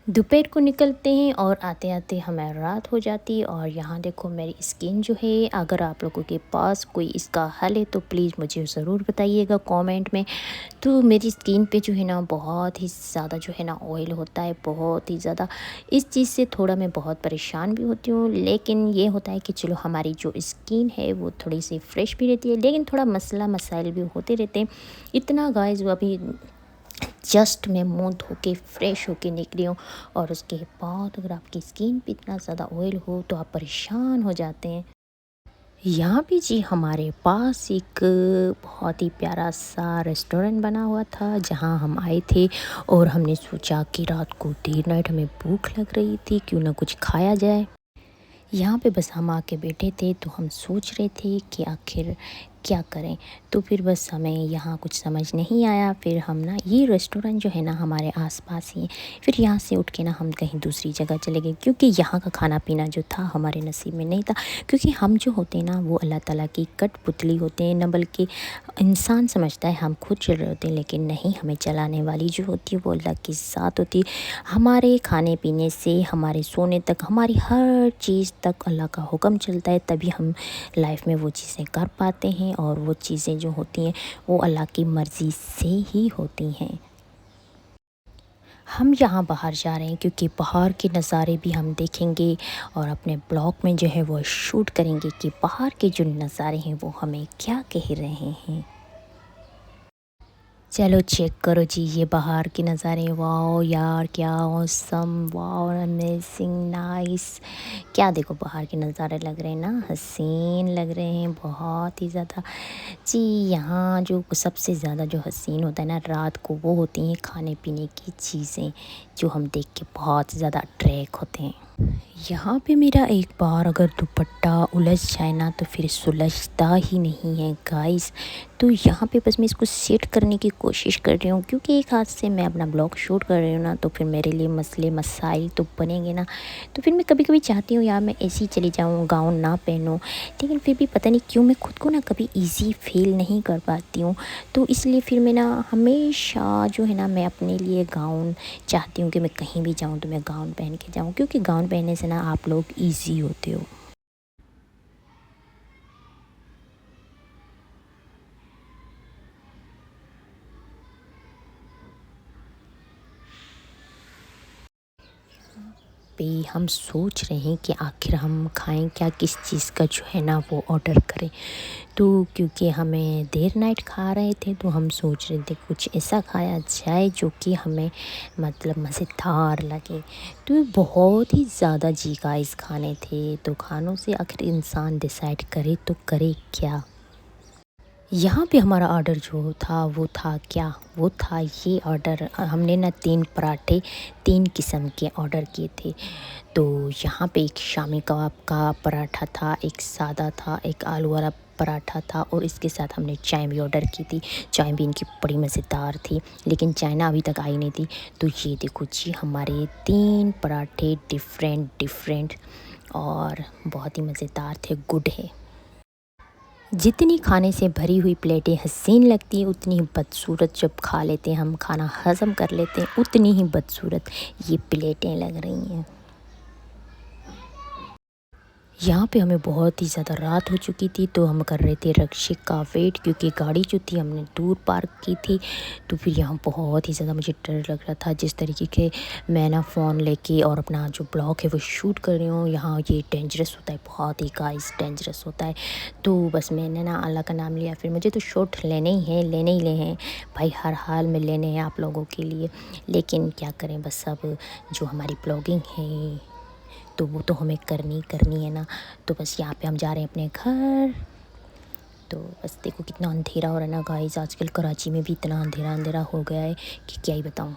दोपहर को निकलते हैं और आते आते हमें रात हो जाती है। और यहाँ देखो मेरी स्किन जो है, अगर आप लोगों के पास कोई इसका हल है तो प्लीज़ मुझे ज़रूर बताइएगा कमेंट में। तो मेरी स्किन पे जो है ना बहुत ही ज़्यादा जो है ना ऑयल होता है, बहुत ही ज़्यादा। इस चीज़ से थोड़ा मैं बहुत परेशान भी होती हूँ, लेकिन ये होता है कि चलो हमारी जो स्किन है वो थोड़ी सी फ्रेश भी रहती है, लेकिन थोड़ा मसला मसाइल भी होते रहते हैं। इतना गाइस वो अभी जस्ट मैं मुंह धो के फ्रेश होके निकली हूँ, और उसके बाद अगर आपकी स्किन पे इतना ज़्यादा ऑयल हो तो आप परेशान हो जाते हैं। यहाँ पे जी हमारे पास एक बहुत ही प्यारा सा रेस्टोरेंट बना हुआ था जहाँ हम आए थे। और हमने सोचा कि रात को देर नाइट हमें भूख लग रही थी, क्यों ना कुछ खाया जाए। यहाँ पे बस हम आके बैठे थे तो हम सोच रहे थे कि आखिर क्या करें। तो फिर बस हमें यहाँ कुछ समझ नहीं आया। फिर हम ना, ये रेस्टोरेंट जो है ना हमारे आसपास ही है। फिर यहाँ से उठ के ना हम कहीं दूसरी जगह चले गए, क्योंकि यहाँ का खाना पीना जो था हमारे नसीब में नहीं था। क्योंकि हम जो होते हैं ना वो अल्लाह ताला की कठपुतली होते हैं, न बल्कि इंसान समझता है हम खुद चल रहे होते हैं, लेकिन नहीं, हमें चलाने वाली जो होती है वो अल्लाह की ज़ात होती है। हमारे खाने पीने से हमारे सोने तक, हमारी हर चीज़ तक अल्लाह का हुक्म चलता है, तभी हम लाइफ में वो चीज़ें कर पाते हैं। और वो चीज़ें जो होती हैं वो अल्लाह की मर्ज़ी से ही होती हैं। हम यहाँ बाहर जा रहे हैं क्योंकि बाहर के नज़ारे भी हम देखेंगे और अपने ब्लॉग में जो है वो शूट करेंगे कि बाहर के जो नज़ारे हैं वो हमें क्या कह रहे हैं। चलो चेक करो जी, ये बाहर के नज़ारे। वाओ यार, क्या औसम, वाओ, अमेजिंग, नाइस। क्या देखो बाहर के नज़ारे लग रहे हैं ना, हसीन लग रहे हैं बहुत ही ज़्यादा जी। यहाँ जो सबसे ज़्यादा जो हसीन होता है ना रात को, वो होती हैं खाने पीने की चीज़ें, जो हम देख के बहुत ज़्यादा अट्रैक्ट होते हैं। यहाँ पे मेरा एक बार अगर दुपट्टा उलझ जाए ना तो फिर सुलझता ही नहीं है गाइस। तो यहाँ पे बस मैं इसको सेट करने की कोशिश कर रही हूँ, क्योंकि एक हाथ से मैं अपना ब्लॉग शूट कर रही हूँ ना, तो फिर मेरे लिए मसले मसाइल तो बनेंगे ना। तो फिर मैं कभी कभी चाहती हूँ यार मैं ऐसे ही चली जाऊँ, गाउन ना पहनूँ, लेकिन फिर भी पता नहीं क्यों मैं खुद को ना कभी ईज़ी फील नहीं कर पाती हूँ। तो इसलिए फिर मैं ना हमेशा जो है ना, मैं अपने लिए गाउन चाहती हूँ कि मैं कहीं भी जाऊँ तो मैं गाउन पहन के जाऊँ, क्योंकि गाउन पहनने से ना आप लोग ईज़ी होते हो। पे हम सोच रहे हैं कि आखिर हम खाएं क्या, किस चीज़ का जो है ना वो ऑर्डर करें। तो क्योंकि हमें देर नाइट खा रहे थे तो हम सोच रहे थे कुछ ऐसा खाया जाए जो कि हमें मतलब मज़ेदार लगे। तो बहुत ही ज़्यादा जी गाइस खाने थे, तो खानों से आखिर इंसान डिसाइड करे तो करे क्या। यहाँ पे हमारा ऑर्डर जो था वो था क्या, वो था ये ऑर्डर, हमने ना 3 पराठे 3 किस्म के ऑर्डर किए थे। तो यहाँ पे एक शामी कबाब का पराठा था, एक सादा था, एक आलू वाला पराठा था, और इसके साथ हमने चाय भी ऑर्डर की थी। चाय भी इनकी बड़ी मज़ेदार थी, लेकिन चाय ना अभी तक आई नहीं थी। तो ये देखो जी हमारे 3 पराठे डिफरेंट डिफरेंट और बहुत ही मज़ेदार थे, गुड है। जितनी खाने से भरी हुई प्लेटें हसीन लगती हैं, उतनी ही बदसूरत जब खा लेते हैं, हम खाना हज़म कर लेते हैं, उतनी ही बदसूरत ये प्लेटें लग रही हैं। यहाँ पे हमें बहुत ही ज़्यादा रात हो चुकी थी, तो हम कर रहे थे रक्षक का वेट, क्योंकि गाड़ी जो थी हमने दूर पार्क की थी। तो फिर यहाँ बहुत ही ज़्यादा मुझे डर लग रहा था, जिस तरीके के मैं ना फ़ोन लेके और अपना जो ब्लॉग है वो शूट कर रही हूँ। यहाँ ये डेंजरस होता है, बहुत ही गाइस डेंजरस होता है। तो बस मैंने ना अल्लाह का नाम लिया, फिर मुझे तो शॉट लेने ही हैं, लेने ही लेने हैं भाई, हर हाल में लेने हैं आप लोगों के लिए। लेकिन क्या करें, बस अब जो हमारी ब्लॉगिंग है तो वो तो हमें करनी करनी है ना। तो बस यहाँ पे हम जा रहे हैं अपने घर। तो बस देखो कितना अंधेरा हो रहा है ना गाइस, आजकल कराची में भी इतना अंधेरा अंधेरा हो गया है कि क्या ही बताऊँ।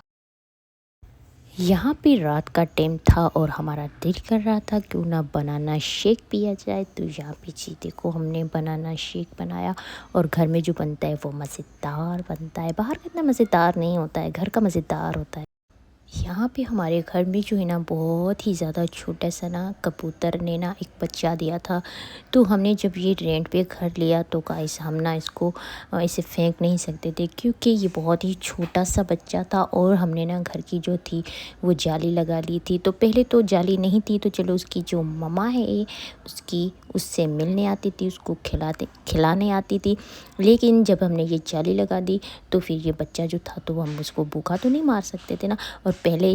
यहाँ पे रात का टाइम था और हमारा दिल कर रहा था क्यों ना बनाना शेक पिया जाए। तो यहाँ पे जी देखो हमने बनाना शेक बनाया, और घर में जो बनता है वो मज़ेदार बनता है, बाहर का इतना मज़ेदार नहीं होता है, घर का मज़ेदार होता है। यहाँ पे हमारे घर में जो है ना बहुत ही ज़्यादा छोटा सा ना कबूतर ने ना एक बच्चा दिया था। तो हमने जब ये रेंट पे घर लिया तो गाइस हम ना इसको ऐसे फेंक नहीं सकते थे, क्योंकि ये बहुत ही छोटा सा बच्चा था। और हमने ना घर की जो थी वो जाली लगा ली थी। तो पहले तो जाली नहीं थी, तो चलो उसकी जो मम्मा है उसकी उससे मिलने आती थी, उसको खिलाने आती थी। लेकिन जब हमने ये जाली लगा दी तो फिर ये बच्चा जो था तो हम उसको भूखा तो नहीं मार सकते थे ना। और पहले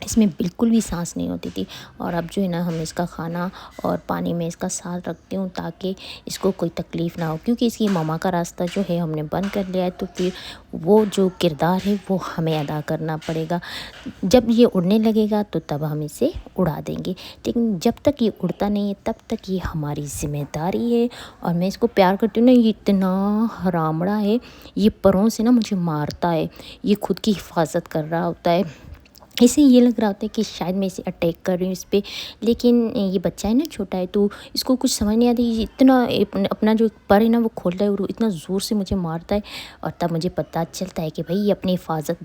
इसमें बिल्कुल भी सांस नहीं होती थी। और अब जो है ना हम इसका खाना और पानी में इसका साथ रखती हूँ ताकि इसको कोई तकलीफ़ ना हो, क्योंकि इसकी मम्मा का रास्ता जो है हमने बंद कर लिया है। तो फिर वो जो किरदार है वो हमें अदा करना पड़ेगा। जब ये उड़ने लगेगा तो तब हम इसे उड़ा देंगे, लेकिन जब तक ये उड़ता नहीं है तब तक ये हमारी ज़िम्मेदारी है। और मैं इसको प्यार करती हूँ ना, ये इतना हरामड़ा है, ये परों से ना मुझे मारता है। ये खुद की हिफाजत कर रहा होता है, इसे ये लग रहा होता है कि शायद मैं इसे अटैक कर रही हूँ इस पे। लेकिन ये बच्चा है ना, छोटा है, तो इसको कुछ समझ नहीं आता। ये इतना अपना जो पर है ना वो खोलता है और वो इतना ज़ोर से मुझे मारता है। और तब मुझे पता चलता है कि भाई ये अपनी हिफाजत